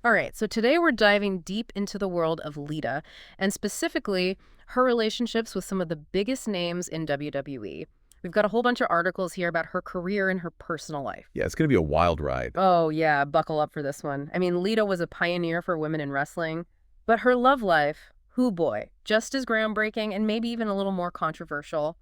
All right, so today we're diving deep into the world of Lita, and specifically her relationships with some of the biggest names in WWE. We've got a whole bunch of articles here about her career and her personal life. Yeah, it's going to be a wild ride. Oh, yeah, buckle up for this one. I mean, Lita was a pioneer for women in wrestling, but her love life, hoo boy, just as groundbreaking and maybe even a little more controversial.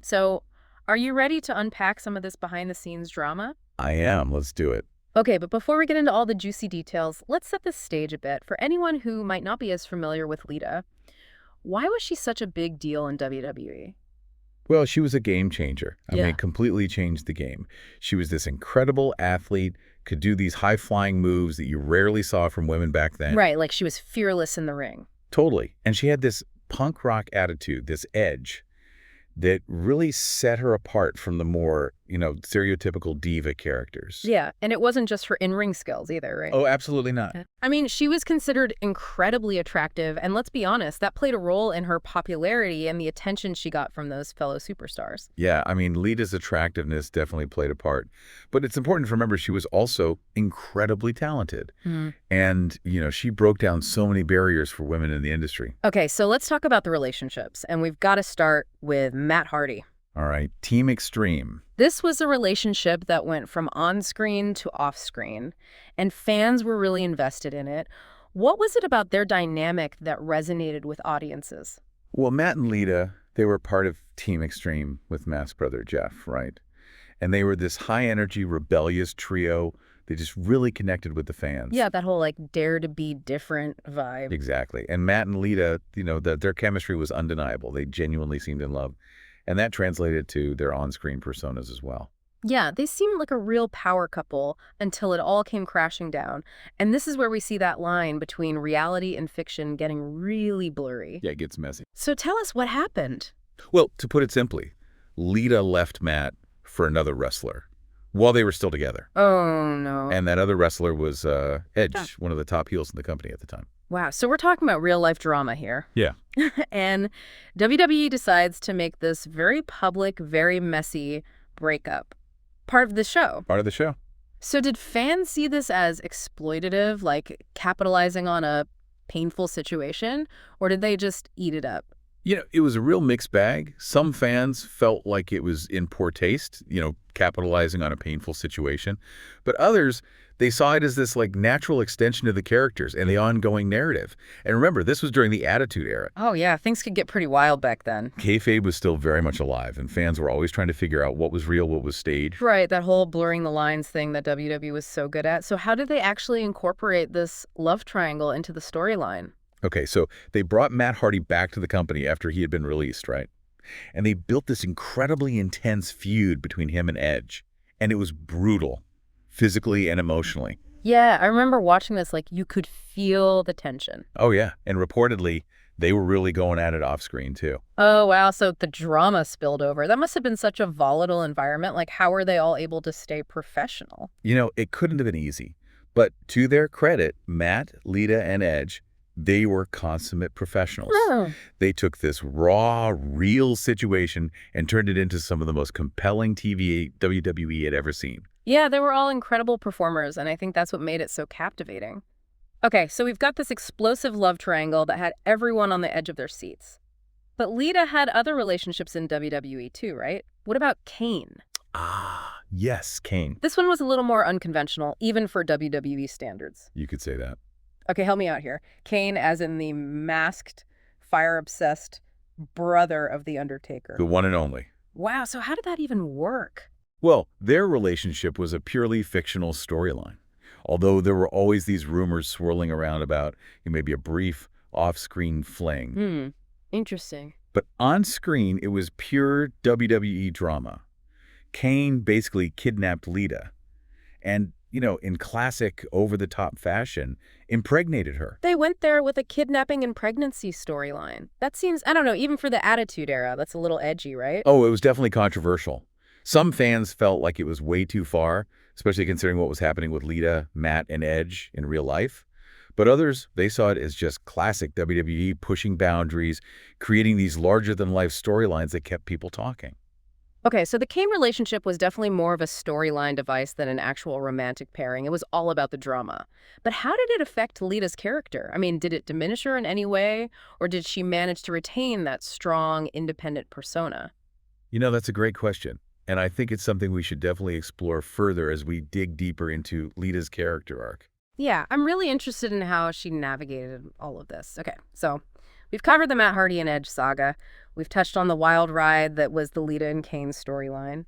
So, are you ready to unpack some of this behind-the-scenes drama? I am. Let's do it. Okay, but before we get into all the juicy details, let's set the stage a bit for anyone who might not be as familiar with Lita. Why was she such a big deal in WWE? Well, she was a game changer. I Yeah. mean, completely changed the game. She was this incredible athlete, could do these high-flying moves that you rarely saw from women back then. Right, like she was fearless in the ring. Totally. And she had this punk rock attitude, this edge, that really set her apart from the more, stereotypical diva characters. Yeah, and it wasn't just her in-ring skills either, right? Oh, absolutely not. Yeah. I mean, she was considered incredibly attractive, and let's be honest, that played a role in her popularity and the attention she got from those fellow superstars. Yeah, I mean, Lita's attractiveness definitely played a part. But it's important to remember she was also incredibly talented. And, she broke down so many barriers for women in the industry. Okay, so let's talk about the relationships, and we've got to start with Matt Hardy. All right, Team Xtreme. This was a relationship that went from on-screen to off-screen, and fans were really invested in it. What was it about their dynamic that resonated with audiences? Well, Matt and Lita, they were part of Team Xtreme with Matt's brother Jeff, right? And they were this high-energy, rebellious trio. They just really connected with the fans. Yeah, that whole, dare to be different vibe. Exactly. And Matt and Lita, their chemistry was undeniable. They genuinely seemed in love. And that translated to their on-screen personas as well. Yeah, they seemed like a real power couple until it all came crashing down. And this is where we see that line between reality and fiction getting really blurry. Yeah, it gets messy. So tell us what happened. Well, to put it simply, Lita left Matt for another wrestler while they were still together. Oh, no. And that other wrestler was Edge, Yeah. one of the top heels in the company at the time. Wow, so we're talking about real-life drama here. Yeah. And WWE decides to make this very public, very messy breakup part of the show. Part of the show. So did fans see this as exploitative, like capitalizing on a painful situation, or did they just eat it up? It was a real mixed bag. Some fans felt like it was in poor taste, capitalizing on a painful situation. But others, they saw it as this natural extension of the characters and the ongoing narrative. And remember, this was during the Attitude Era. Oh, yeah, things could get pretty wild back then. Kayfabe was still very much alive, and fans were always trying to figure out what was real, what was staged. Right, that whole blurring the lines thing that WWE was so good at. So how did they actually incorporate this love triangle into the storyline? Okay, so they brought Matt Hardy back to the company after he had been released, right? And they built this incredibly intense feud between him and Edge. And it was brutal, physically and emotionally. Yeah, I remember watching this, you could feel the tension. Oh, yeah. And reportedly, they were really going at it off screen, too. Oh, wow, so the drama spilled over. That must have been such a volatile environment. How were they all able to stay professional? It couldn't have been easy. But to their credit, Matt, Lita, and Edge, they were consummate professionals. Oh. They took this raw, real situation and turned it into some of the most compelling TV WWE had ever seen. Yeah, they were all incredible performers, and I think that's what made it so captivating. Okay, so we've got this explosive love triangle that had everyone on the edge of their seats. But Lita had other relationships in WWE too, right? What about Kane? Ah, yes, Kane. This one was a little more unconventional, even for WWE standards. You could say that. Okay, help me out here. Kane as in the masked, fire-obsessed brother of The Undertaker. The one and only. Wow, so how did that even work? Well, their relationship was a purely fictional storyline. Although there were always these rumors swirling around about maybe a brief off-screen fling. Interesting. But on screen, it was pure WWE drama. Kane basically kidnapped Lita and, in classic over-the-top fashion, impregnated her. They went there with a kidnapping and pregnancy storyline. That seems, I don't know, even for the Attitude Era, that's a little edgy, right? Oh, it was definitely controversial. Some fans felt like it was way too far, especially considering what was happening with Lita, Matt, and Edge in real life. But others, they saw it as just classic WWE pushing boundaries, creating these larger-than-life storylines that kept people talking. Okay, so the Kane relationship was definitely more of a storyline device than an actual romantic pairing. It was all about the drama. But how did it affect Lita's character? I mean, did it diminish her in any way, or did she manage to retain that strong, independent persona? You know, that's a great question. And I think it's something we should definitely explore further as we dig deeper into Lita's character arc. Yeah, I'm really interested in how she navigated all of this. Okay, so we've covered the Matt Hardy and Edge saga. We've touched on the wild ride that was the Lita and Kane storyline.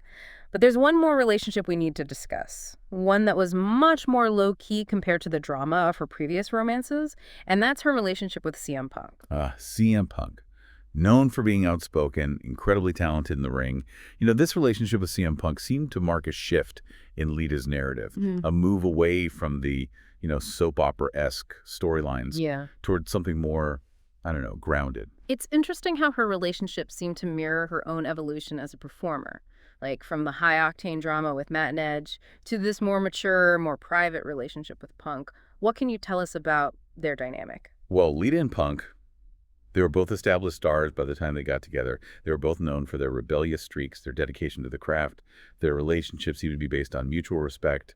But there's one more relationship we need to discuss. One that was much more low-key compared to the drama of her previous romances, and that's her relationship with CM Punk. CM Punk, known for being outspoken, incredibly talented in the ring. You know, this relationship with CM Punk seemed to mark a shift in Lita's narrative, a move away from the, soap opera-esque storylines Yeah. towards something more, I don't know, grounded. It's interesting how her relationship seemed to mirror her own evolution as a performer, like from the high-octane drama with Matt and Edge to this more mature, more private relationship with Punk. What can you tell us about their dynamic? Well, Lita and Punk, they were both established stars by the time they got together. They were both known for their rebellious streaks, their dedication to the craft. Their relationship seemed to be based on mutual respect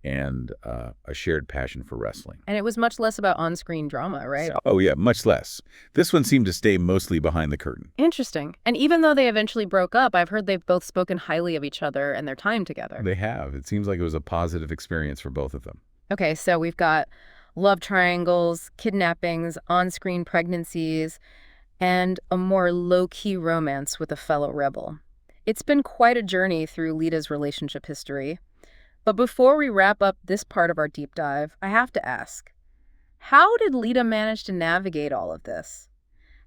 and a shared passion for wrestling. And it was much less about on-screen drama, right? Oh, yeah, much less. This one seemed to stay mostly behind the curtain. Interesting. And even though they eventually broke up, I've heard they've both spoken highly of each other and their time together. They have. It seems like it was a positive experience for both of them. Okay, so we've got love triangles, kidnappings, on-screen pregnancies, and a more low-key romance with a fellow rebel. It's been quite a journey through Lita's relationship history. But before we wrap up this part of our deep dive, I have to ask, how did Lita manage to navigate all of this?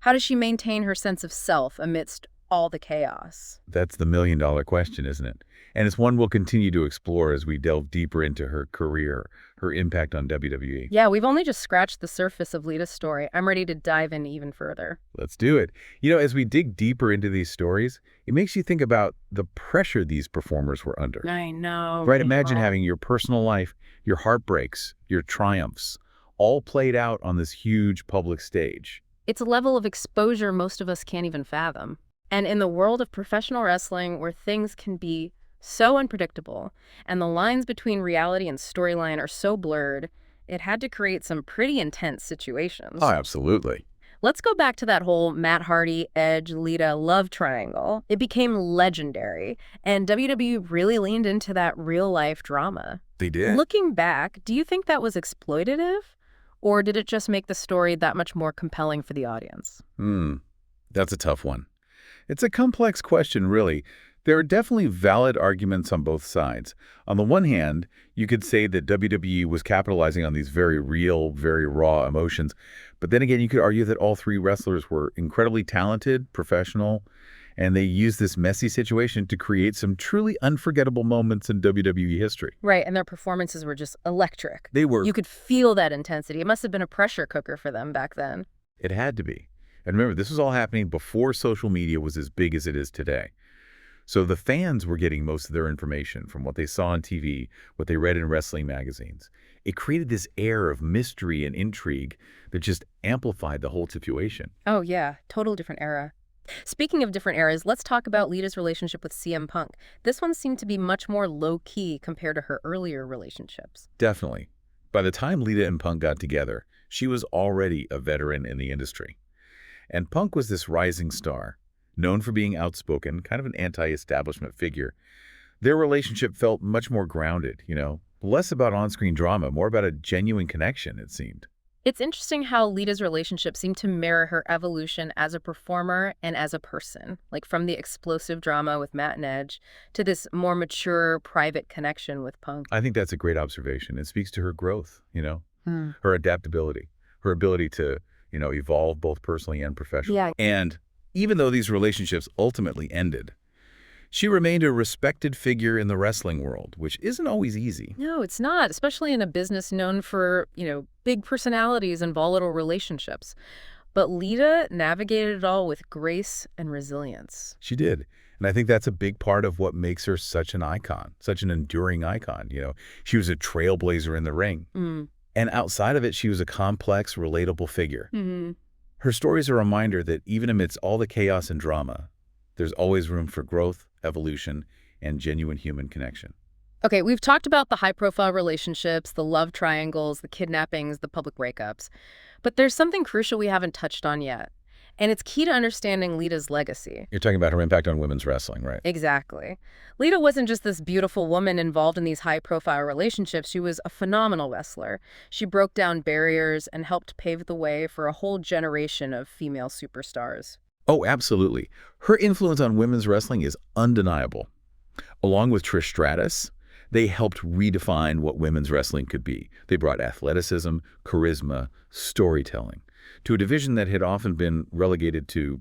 How does she maintain her sense of self amidst all the chaos? That's the million-dollar question, isn't it? And it's one we'll continue to explore as we delve deeper into her career, her impact on WWE. Yeah, we've only just scratched the surface of Lita's story. I'm ready to dive in even further. Let's do it. You know, as we dig deeper into these stories, it makes you think about the pressure these performers were under. I know. Right? Imagine having your personal life, your heartbreaks, your triumphs, all played out on this huge public stage. It's a level of exposure most of us can't even fathom. And in the world of professional wrestling, where things can be so unpredictable and the lines between reality and storyline are so blurred, it had to create some pretty intense situations. Oh, absolutely. Let's go back to that whole Matt Hardy, Edge, Lita love triangle. It became legendary, and WWE really leaned into that real-life drama. They did. Looking back, do you think that was exploitative? Or did it just make the story that much more compelling for the audience? That's a tough one. It's a complex question, really. There are definitely valid arguments on both sides. On the one hand, you could say that WWE was capitalizing on these very real, very raw emotions. But then again, you could argue that all three wrestlers were incredibly talented, professional, and they used this messy situation to create some truly unforgettable moments in WWE history. Right, and their performances were just electric. They were. You could feel that intensity. It must have been a pressure cooker for them back then. It had to be. And remember, this was all happening before social media was as big as it is today. So the fans were getting most of their information from what they saw on TV, what they read in wrestling magazines. It created this air of mystery and intrigue that just amplified the whole situation. Oh, yeah, total different era. Speaking of different eras, let's talk about Lita's relationship with CM Punk. This one seemed to be much more low-key compared to her earlier relationships. Definitely. By the time Lita and Punk got together, she was already a veteran in the industry. And Punk was this rising star, known for being outspoken, kind of an anti-establishment figure. Their relationship felt much more grounded, less about on-screen drama, more about a genuine connection, it seemed. It's interesting how Lita's relationship seemed to mirror her evolution as a performer and as a person, like from the explosive drama with Matt and Edge to this more mature, private connection with Punk. I think that's a great observation. It speaks to her growth, her adaptability, her ability to, evolve both personally and professionally. Yeah. And even though these relationships ultimately ended, she remained a respected figure in the wrestling world, which isn't always easy. No, it's not, especially in a business known for, big personalities and volatile relationships. But Lita navigated it all with grace and resilience. She did. And I think that's a big part of what makes her such an icon, such an enduring icon. She was a trailblazer in the ring. And outside of it, she was a complex, relatable figure. Her story is a reminder that even amidst all the chaos and drama, there's always room for growth, evolution, and genuine human connection. Okay, we've talked about the high-profile relationships, the love triangles, the kidnappings, the public breakups. But there's something crucial we haven't touched on yet, and it's key to understanding Lita's legacy. You're talking about her impact on women's wrestling, right? Exactly. Lita wasn't just this beautiful woman involved in these high-profile relationships. She was a phenomenal wrestler. She broke down barriers and helped pave the way for a whole generation of female superstars. Oh, absolutely. Her influence on women's wrestling is undeniable. Along with Trish Stratus, they helped redefine what women's wrestling could be. They brought athleticism, charisma, storytelling to a division that had often been relegated to,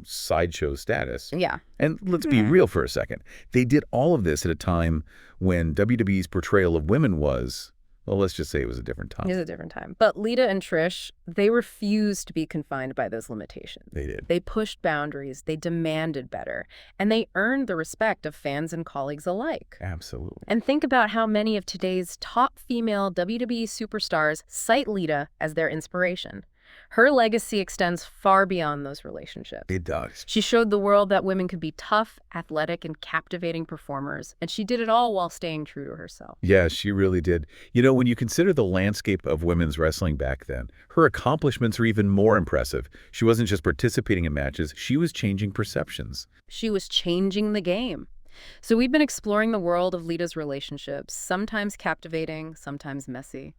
sideshow status. Yeah. And let's be real for a second. They did all of this at a time when WWE's portrayal of women was, well, let's just say it was a different time. It was a different time. But Lita and Trish, they refused to be confined by those limitations. They did. They pushed boundaries, they demanded better, and they earned the respect of fans and colleagues alike. Absolutely. And think about how many of today's top female WWE superstars cite Lita as their inspiration. Her legacy extends far beyond those relationships. It does. She showed the world that women could be tough, athletic, and captivating performers, and she did it all while staying true to herself. Yeah, she really did. When you consider the landscape of women's wrestling back then, her accomplishments are even more impressive. She wasn't just participating in matches, she was changing perceptions. She was changing the game. So we've been exploring the world of Lita's relationships, sometimes captivating, sometimes messy.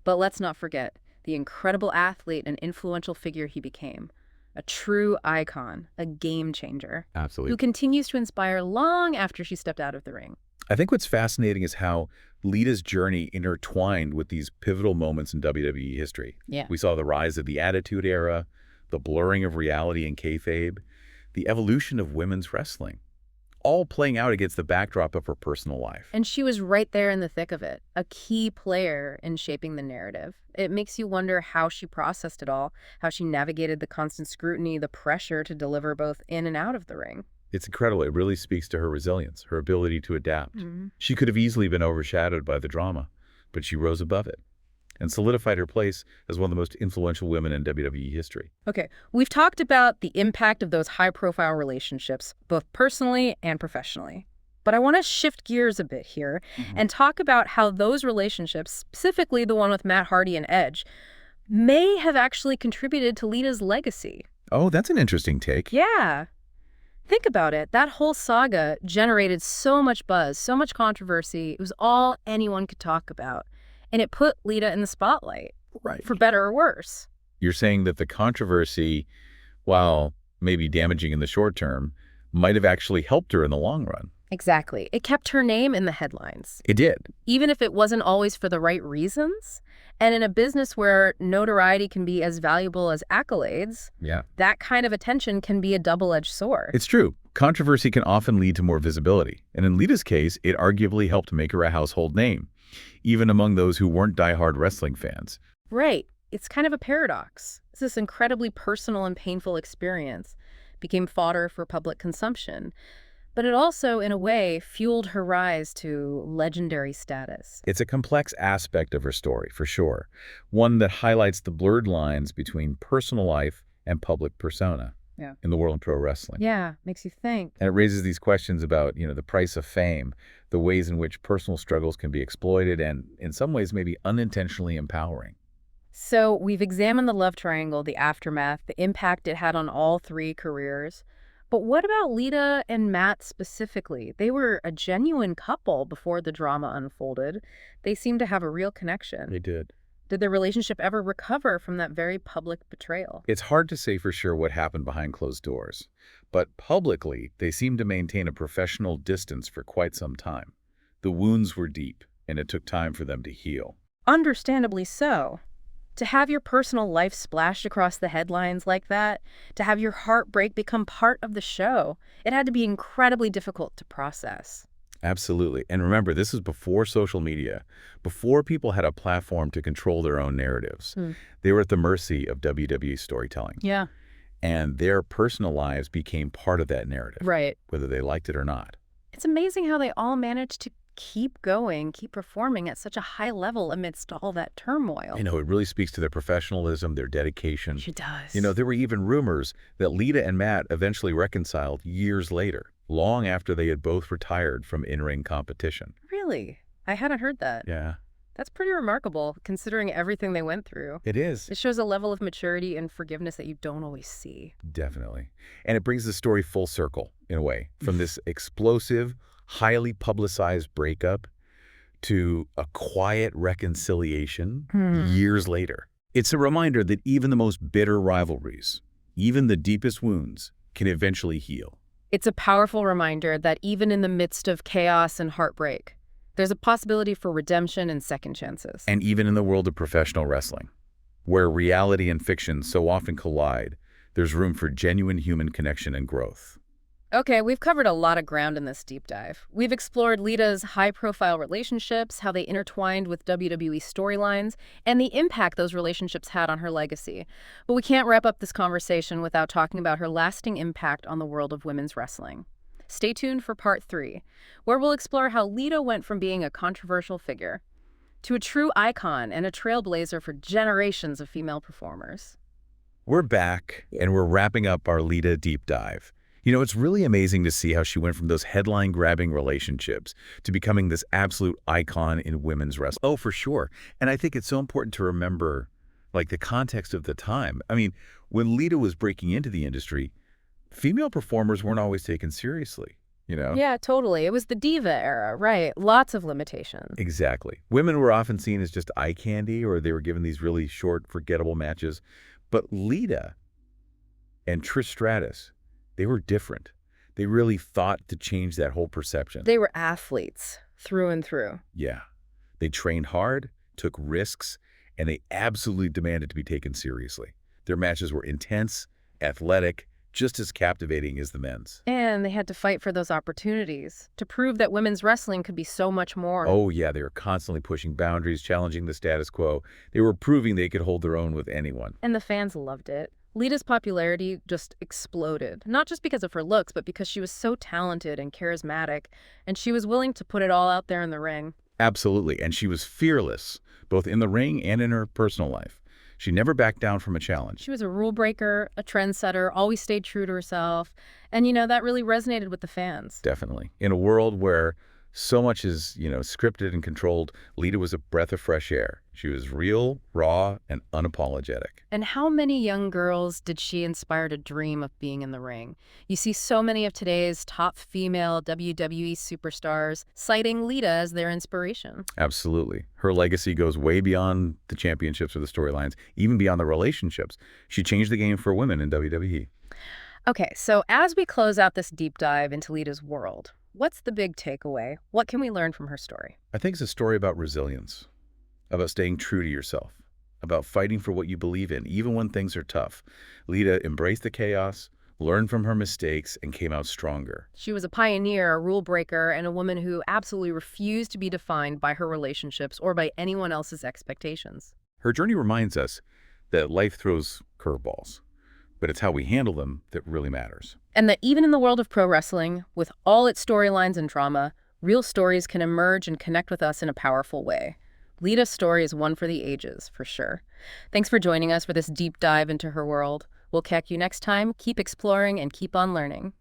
But let's not forget the incredible athlete and influential figure he became. A true icon, a game changer, Absolutely. who continues to inspire long after she stepped out of the ring. I think what's fascinating is how Lita's journey intertwined with these pivotal moments in WWE history. Yeah. We saw the rise of the Attitude Era, the blurring of reality and kayfabe, the evolution of women's wrestling, all playing out against the backdrop of her personal life. And she was right there in the thick of it, a key player in shaping the narrative. It makes you wonder how she processed it all, how she navigated the constant scrutiny, the pressure to deliver both in and out of the ring. It's incredible. It really speaks to her resilience, her ability to adapt. Mm-hmm. She could have easily been overshadowed by the drama, but she rose above it and solidified her place as one of the most influential women in WWE history. Okay, we've talked about the impact of those high-profile relationships, both personally and professionally. But I want to shift gears a bit here and talk about how those relationships, specifically the one with Matt Hardy and Edge, may have actually contributed to Lita's legacy. Oh, that's an interesting take. Yeah. Think about it. That whole saga generated so much buzz, so much controversy. It was all anyone could talk about. And it put Lita in the spotlight, Right. for better or worse. You're saying that the controversy, while maybe damaging in the short term, might have actually helped her in the long run. Exactly. It kept her name in the headlines, It did. even if it wasn't always for the right reasons. And in a business where notoriety can be as valuable as accolades, Yeah. that kind of attention can be a double-edged sword. It's true. Controversy can often lead to more visibility. And in Lita's case, it arguably helped make her a household name, even among those who weren't diehard wrestling fans. Right. It's kind of a paradox. This incredibly personal and painful experience became fodder for public consumption. But it also, in a way, fueled her rise to legendary status. It's a complex aspect of her story, for sure. One that highlights the blurred lines between personal life and public persona in the world of pro wrestling. Yeah, makes you think. And it raises these questions about, the price of fame, the ways in which personal struggles can be exploited, and in some ways maybe unintentionally empowering. So we've examined the love triangle, the aftermath, the impact it had on all three careers. But what about Lita and Matt specifically? They were a genuine couple before the drama unfolded. They seemed to have a real connection. They did. Did their relationship ever recover from that very public betrayal? It's hard to say for sure what happened behind closed doors, but publicly, they seemed to maintain a professional distance for quite some time. The wounds were deep, and it took time for them to heal. Understandably so. To have your personal life splashed across the headlines like that, to have your heartbreak become part of the show, it had to be incredibly difficult to process. Absolutely. And remember, this is before social media, before people had a platform to control their own narratives. They were at the mercy of WWE storytelling. Yeah. And their personal lives became part of that narrative, Right. whether they liked it or not. It's amazing how they all managed to keep going, keep performing at such a high level amidst all that turmoil. It really speaks to their professionalism, their dedication. She does. There were even rumors that Lita and Matt eventually reconciled years later, long after they had both retired from in-ring competition. Really? I hadn't heard that. Yeah, That's pretty remarkable, considering everything they went through. it is. It shows a level of maturity and forgiveness that you don't always see. Definitely. And it brings the story full circle, in a way, from this explosive, highly publicized breakup to a quiet reconciliation years later. It's a reminder that even the most bitter rivalries, even the deepest wounds, can eventually heal. It's a powerful reminder that even in the midst of chaos and heartbreak, there's a possibility for redemption and second chances. And even in the world of professional wrestling, where reality and fiction so often collide, there's room for genuine human connection and growth. Okay, we've covered a lot of ground in this deep dive. We've explored Lita's high-profile relationships, how they intertwined with WWE storylines, and the impact those relationships had on her legacy. But we can't wrap up this conversation without talking about her lasting impact on the world of women's wrestling. Stay tuned for part 3, where we'll explore how Lita went from being a controversial figure to a true icon and a trailblazer for generations of female performers. We're back, and we're wrapping up our Lita deep dive. It's really amazing to see how she went from those headline-grabbing relationships to becoming this absolute icon in women's wrestling. Oh, for sure. And I think it's so important to remember, the context of the time. When Lita was breaking into the industry, female performers weren't always taken seriously. Yeah, totally. It was the diva era, right? Lots of limitations. Exactly. Women were often seen as just eye candy, or they were given these really short, forgettable matches. But Lita and Trish Stratus, they were different. They really thought to change that whole perception. They were athletes through and through. Yeah. They trained hard, took risks, and they absolutely demanded to be taken seriously. Their matches were intense, athletic, just as captivating as the men's. And they had to fight for those opportunities to prove that women's wrestling could be so much more. Oh, yeah, they were constantly pushing boundaries, challenging the status quo. They were proving they could hold their own with anyone. And the fans loved it. Lita's popularity just exploded, not just because of her looks, but because she was so talented and charismatic, and she was willing to put it all out there in the ring. Absolutely, and she was fearless, both in the ring and in her personal life. She never backed down from a challenge. She was a rule breaker, a trendsetter, always stayed true to herself, and that really resonated with the fans. Definitely. In a world where so much is, scripted and controlled, Lita was a breath of fresh air. She was real, raw, and unapologetic. And how many young girls did she inspire to dream of being in the ring? You see so many of today's top female WWE superstars citing Lita as their inspiration. Absolutely. Her legacy goes way beyond the championships or the storylines, even beyond the relationships. She changed the game for women in WWE. Okay, so as we close out this deep dive into Lita's world, what's the big takeaway? What can we learn from her story? I think it's a story about resilience, about staying true to yourself, about fighting for what you believe in, even when things are tough. Lita embraced the chaos, learned from her mistakes, and came out stronger. She was a pioneer, a rule breaker, and a woman who absolutely refused to be defined by her relationships or by anyone else's expectations. Her journey reminds us that life throws curveballs, but it's how we handle them that really matters. And that even in the world of pro wrestling, with all its storylines and drama, real stories can emerge and connect with us in a powerful way. Lita's story is one for the ages, for sure. Thanks for joining us for this deep dive into her world. We'll catch you next time. Keep exploring and keep on learning.